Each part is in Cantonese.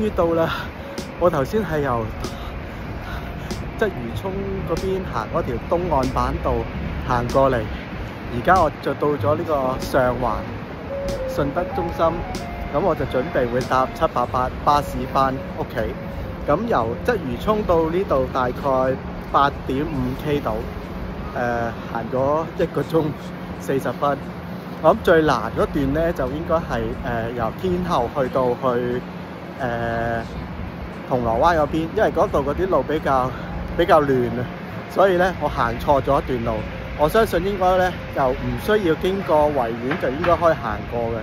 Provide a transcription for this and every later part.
於到啦！我頭先係由鰂魚涌嗰邊行嗰條東岸板道行過嚟，而家我就到咗呢個上環順德中心，咁我就準備會搭788巴士返屋企。咁由鰂魚涌到呢度大概8.5K 度，行咗1個鐘40分。我諗最難嗰段咧就應該係由天后去到銅鑼灣嗰邊，因為嗰度嗰啲路比較亂啊，所以咧我行錯咗一段路。我相信應該咧就唔需要經過維園就應該可以行過嘅，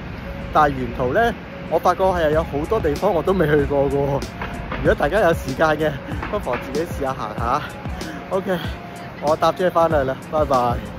但係沿途咧我發覺係有好多地方我都未去過嘅喎。如果大家有時間嘅，不妨自己試下行下。OK， 我搭車返嚟啦，拜拜。